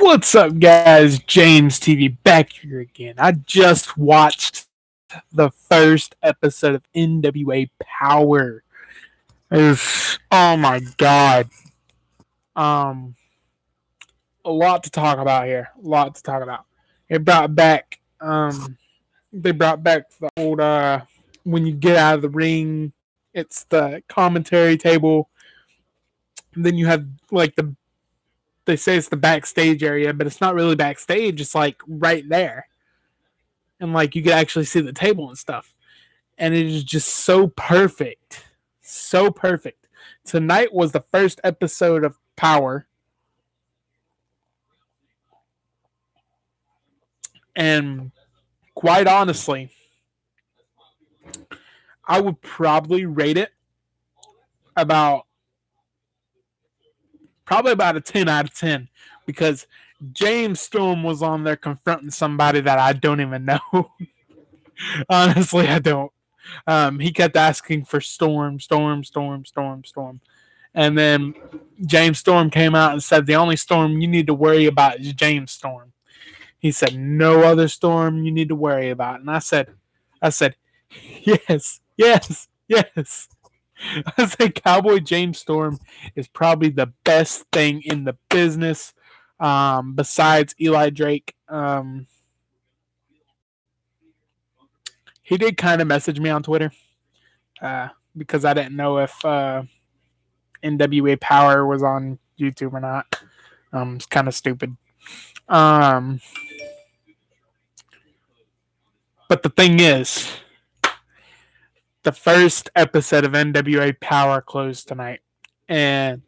What's up, guys? James TV back here again. I just watched the first episode of NWA Powerrr. Oh my god. Um, a lot to talk about here. A lot to talk about. It brought back they brought back the old when you get out of the ring, it's the commentary table. And then you have like they say it's the backstage area, but it's not really backstage. It's like right there, and like you can actually see the table and stuff. And it is just so perfect, so perfect. Tonight was the first episode of Powerrr, and quite honestly, I would probably rate it about about a 10 out of 10 because James Storm was on there confronting somebody that I don't even know. Honestly, I don't. He kept asking for Storm. And then James Storm came out and said, the only Storm you need to worry about is James Storm. He said, no other Storm you need to worry about. And I said, yes. I said, Cowboy James Storm is probably the best thing in the business besides Eli Drake. He did kind of message me on Twitter because I didn't know if NWA Powerrr was on YouTube or not. It's kind of stupid. But the thing is, the first episode of NWA Powerrr closed tonight. And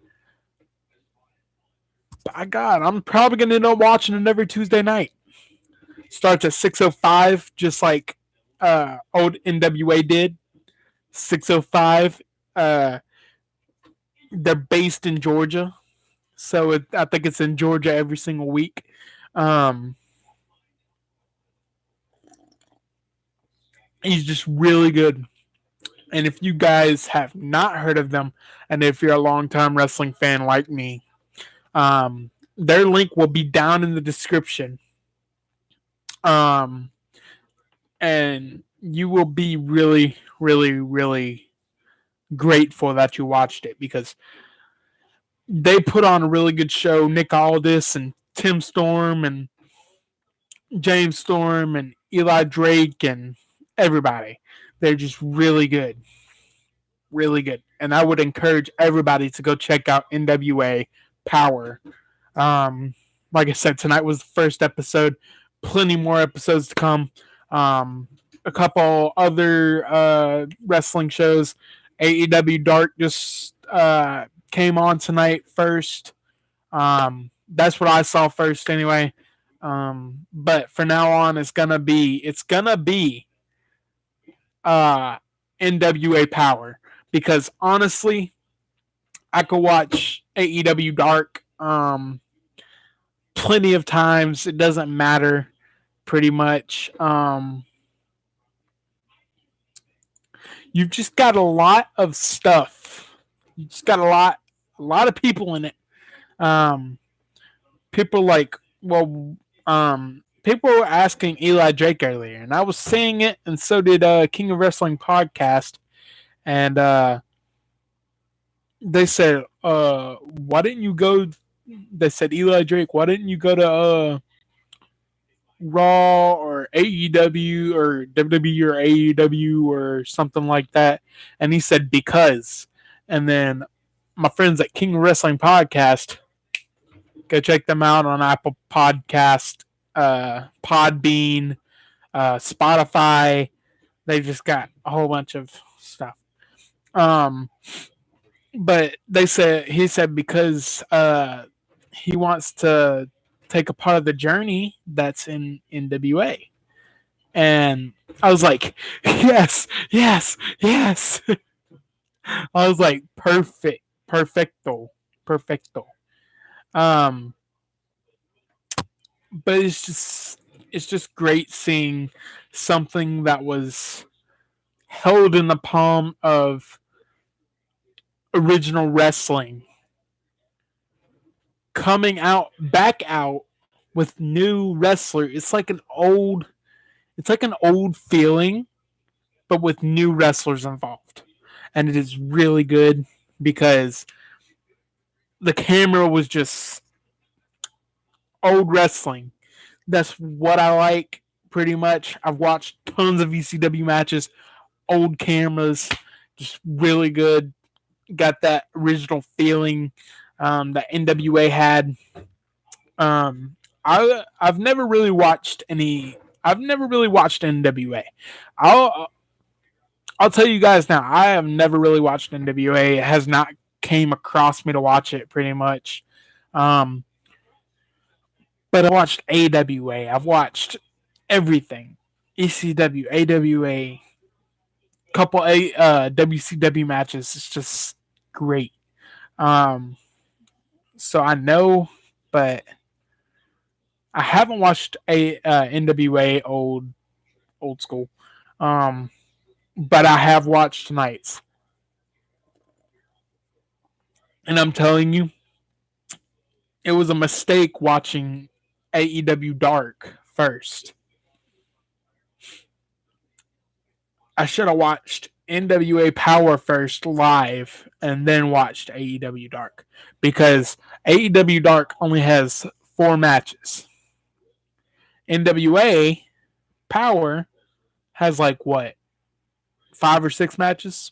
by God, I'm probably going to end up watching it every Tuesday night. Starts at 6:05, just like old NWA did. 6:05. They're based in Georgia, so I think it's in Georgia every single week. He's just really good. And if you guys have not heard of them, and if you're a longtime wrestling fan like me, their link will be down in the description. And you will be really, really, really grateful that you watched it because they put on a really good show. Nick Aldis and Tim Storm and James Storm and Eli Drake and everybody. They're just really good. Really good. And I would encourage everybody to go check out NWA Powerrr. Like I said, tonight was the first episode. Plenty more episodes to come. A couple other wrestling shows. AEW Dark just came on tonight first. That's what I saw first anyway. But for now on, it's gonna be NWA Powerrr because honestly, I could watch AEW Dark plenty of times. It doesn't matter, pretty much. You've just got a lot of stuff. You just got a lot of people in it. People like, people were asking Eli Drake earlier, and I was saying it, and so did King of Wrestling podcast, and they said, why didn't you go? They said, Eli Drake, why didn't you go to Raw or AEW or WWE or AEW or something like that? And he said, because. And then my friends at King of Wrestling podcast, go check them out on Apple Podcast, Podbean, Spotify. They just got a whole bunch of stuff. But he said because he wants to take a part of the journey that's in NWA. And I was like, yes. I was like, perfecto. But it's just great seeing something that was held in the palm of original wrestling coming back out with new wrestler. It's like an old feeling, but with new wrestlers involved. And it is really good because the camera was just old wrestling. That's what I like pretty much. I've watched tons of ECW matches, old cameras, just really good. Got that original feeling that NWA had. Um, I've never really watched any. I've never really watched NWA. I'll I'll tell you guys now. I have never really watched NWA. It has not came across me to watch it pretty much. Um, but I watched AWA. I've watched everything. ECW, AWA, couple WCW matches. It's just great. Um, so I know, but I haven't watched a NWA old school. Um, but I have watched tonight's, and I'm telling you, it was a mistake watching AEW Dark first. I should have watched NWA Power first live and then watched AEW Dark because AEW Dark only has 4 matches. NWA Power has like what 5 or 6 matches.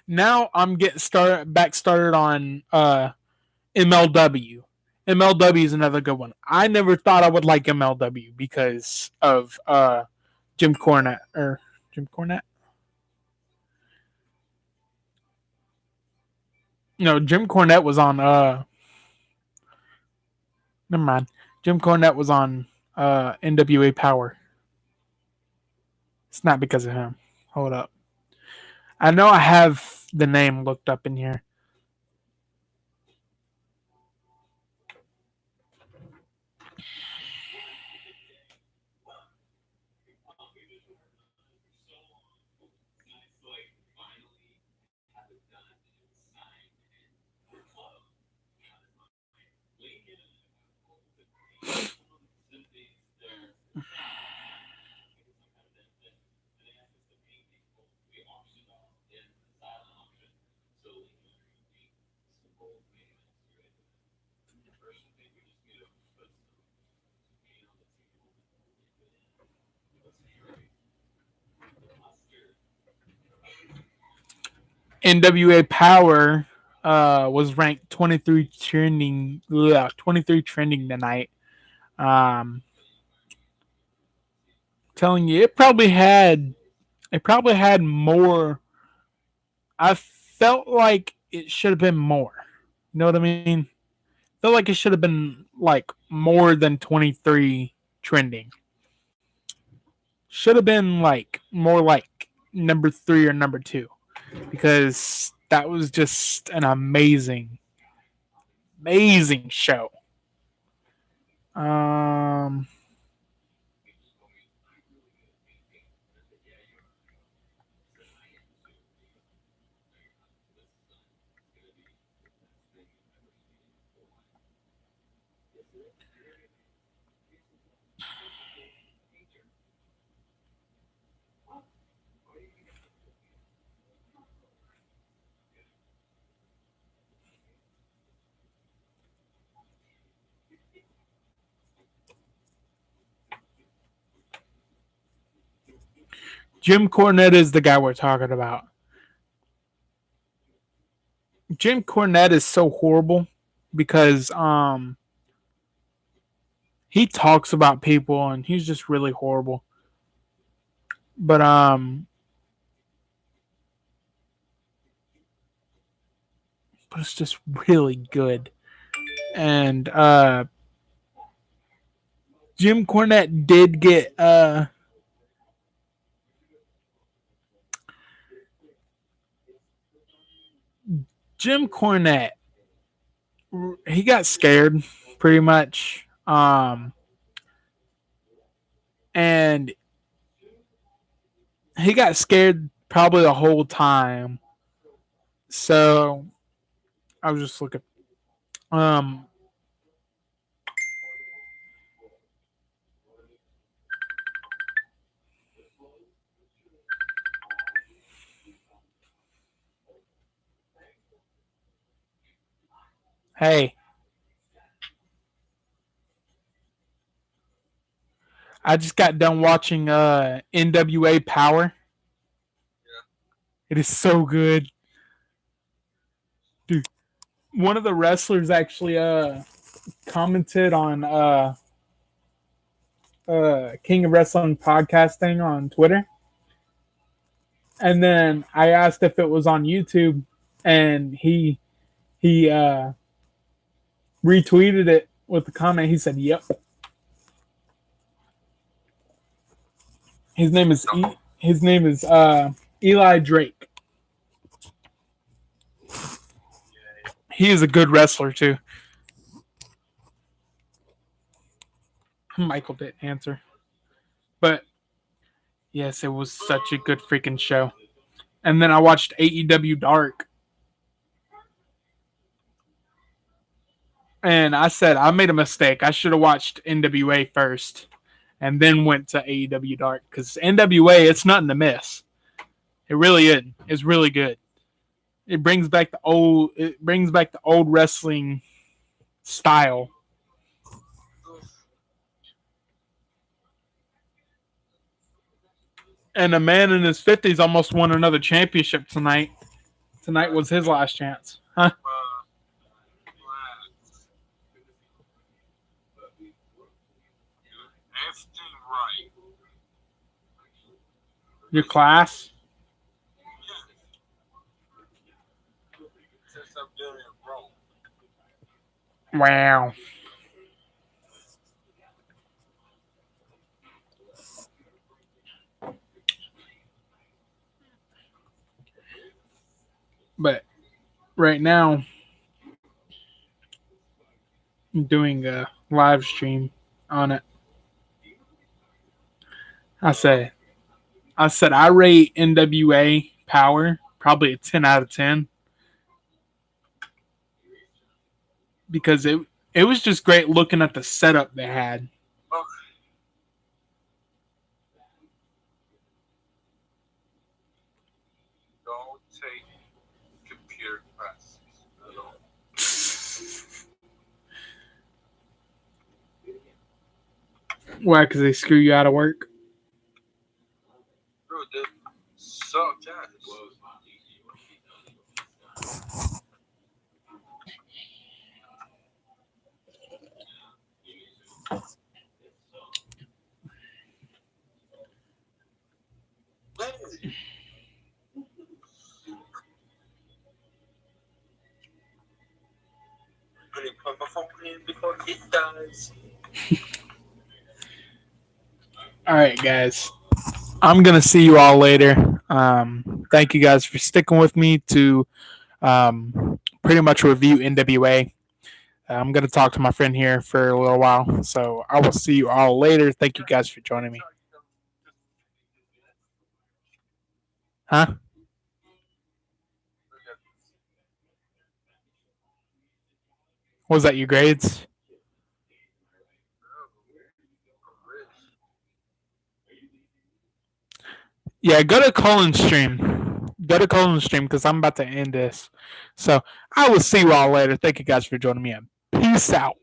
Now I'm getting started on MLW. MLW is another good one. I never thought I would like MLW because of Jim Cornette or Jim Cornette. No, Jim Cornette was on. Never mind. Jim Cornette was on NWA Power. It's not because of him. Hold up. I know I have the name looked up in here. NWA Power was ranked 23 trending tonight. Telling you, it probably had more. I felt like it should have been more. You know what I mean? Felt like it should have been like more than 23 trending. Should have been like more like number 3 or number 2 because that was just an amazing show. Um, Jim Cornette is the guy we're talking about. Jim Cornette is so horrible because he talks about people and he's just really horrible. But but it's just really good. And Jim Cornette did get Jim Cornette he got scared pretty much. And he got scared probably the whole time. So I was just looking. Um, Hey, I just got done watching NWA Power. It is so good. Dude, one of the wrestlers actually commented on King of Wrestling podcast thing on Twitter. And then I asked if it was on YouTube, and he retweeted it with the comment. He said, "Yep." His name is Eli Drake. He is a good wrestler too. Michael didn't answer, but yes, it was such a good freaking show. And then I watched AEW Dark, and I said I made a mistake. I should have watched NWA first, and then went to AEW Dark because NWA it's nothing to miss. It really is. It's really good. It brings back the old. It brings back the old wrestling style. And a man in his 50s almost won another championship tonight. Tonight was his last chance. Huh? Your class? Wow. But right now, I'm doing a live stream on it. I said, I rate NWA Power probably a 10 out of 10 because it was just great looking at the setup they had. Don't take computer classes at all. Why? Because they screw you out of work? Bro, they suck ass. Put my phone in before it dies. All right, guys. I'm going to see you all later. Thank you guys for sticking with me to pretty much review NWA. I'm going to talk to my friend here for a little while. So I will see you all later. Thank you guys for joining me. Huh? Was that your grades? Yeah, go to Colin's stream. Go to Colin's stream because I'm about to end this. So I will see you all later. Thank you guys for joining me. Peace out.